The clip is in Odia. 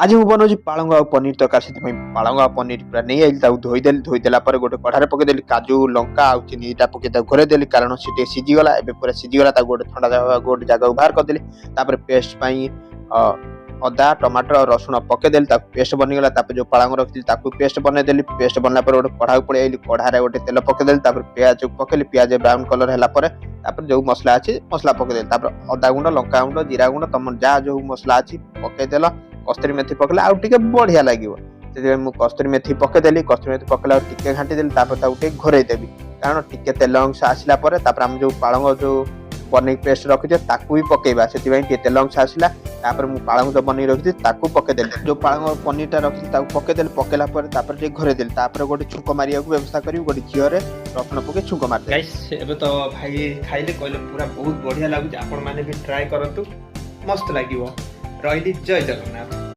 आज ମୁଁ ବନଉଛି ପାଳଙ୍ଗ ଆଉ ପନିର ତରକାରୀ। ସେଥିପାଇଁ ପାଳଙ୍ଗ ଆଉ ପନିର ପୁରା ନେଇ ଆଇଲି, ତାକୁ ଧୋଇଦେଲି। ଧୋଇଦେଲା ପରେ ଗୋଟେ କଢ଼ାରେ ପକେଇଦେଲି କାଜୁ, ଲଙ୍କା ଆଉ ଚିନି ଏଇଟା ପକେଇ ତାକୁ ଘୋରେଇ ଦେଲି, କାରଣ ସେ ଟିକେ ସିଝିଗଲା। ଏବେ ପୁରା ସିଝିଗଲା, ତାକୁ ଗୋଟେ ଥଣ୍ଡା ଗୋଟେ ଜାଗାକୁ ବାହାର କରିଦେଲି। ତାପରେ ପେଷ୍ଟ ପାଇଁ ଅଦା, ଟମାଟର ଆଉ ରସୁଣ ପକେଇଦେଲି, ତାକୁ ପେଷ୍ଟ ବନିଗଲା। ତାପରେ ଯୋଉ ପାଳଙ୍ଗ ରଖିଥିଲି ତାକୁ ପେଷ୍ଟ ବନେଇଦେଲି। ପେଷ୍ଟ ବନିଲା ପରେ ଗୋଟେ କଢ଼ାକୁ ପଳେଇ ଆଇଲି, କଢ଼ାରେ ଗୋଟେ ତେଲ ପକେଇଦେଲି। ତାପରେ ପିଆଜ ପକେଇଲି, ପିଆଜ ବ୍ରାଉନ କଲର ହେଲା ପରେ ତାପରେ ଯୋଉ ମସଲା ଅଛି ମସଲା ପକେଇଦେଲି। ତାପରେ ଅଦା ଗୁଣ୍ଡ, ଲଙ୍କା ଗୁଣ୍ଡ, ଜିରା ଗୁଣ୍ଡ, ତମର ଯାହା ଯୋଉ ମସଲା ଅଛି ପକେଇଦେଲ। କସ୍ତୁରୀ ମେଥି ପକେଇଲେ ଆଉ ଟିକେ ବଢିଆ ଲାଗିବ, ସେଥିପାଇଁ ମୁଁ କସ୍ତୁରୀ ମେଥି ପକେଇଦେଲି। କସ୍ତୁରୀ ମେଥି ପକେଇଲା ଟିକେ ଘାଣ୍ଟିଦେଲି, ତାପରେ ତାକୁ ଟିକେ ଘୋରେଇ ଦେବି, କାରଣ ଟିକେ ତେଲ ଅଂଶ ଆସିଲା ପରେ ତାପରେ ଆମେ ଯୋଉ ପାଳଙ୍ଗ ଯୋଉ ବନେଇକି ପେଷ୍ଟ ରଖିଛେ ତାକୁ ବି ପକେଇବା। ସେଥିପାଇଁ ଟିକେ ତେଲ ଅଂଶ ଆସିଲା, ତାପରେ ମୁଁ ପାଳଙ୍ଗ ଯୋଉ ବନେଇକି ରଖିଥିଲି ତାକୁ ପକେଇଦେଲି। ଯୋଉ ପାଳଙ୍ଗ ପନିରଟା ରଖିଥିଲି ତାକୁ ପକେଇଦେଲି। ପକେଇଲା ପରେ ତାପରେ ଟିକେ ଘୋରେଇ ଦେଲି। ତାପରେ ଗୋଟେ ଛୁଙ୍କ ମାରିବାକୁ ବ୍ୟବସ୍ଥା କରିବି, ଗୋଟେ ଘିଅରେ ରସୁଣ ପକେଇ ଛୁଙ୍କ ମାରିଦେଲି। ଗାଇସ୍ ଏବେ ତ ଭାଇ ଖାଇଲେ କହିଲେ ପୁରା ବହୁତ ବଢିଆ ଲାଗୁଛି, ଆପଣମାନେ ବି ଟ୍ରାଏ କରନ୍ତୁ, ମସ୍ତ ଲାଗିବ। ରହିଲି, ଜୟ ଜଗନ୍ନାଥ।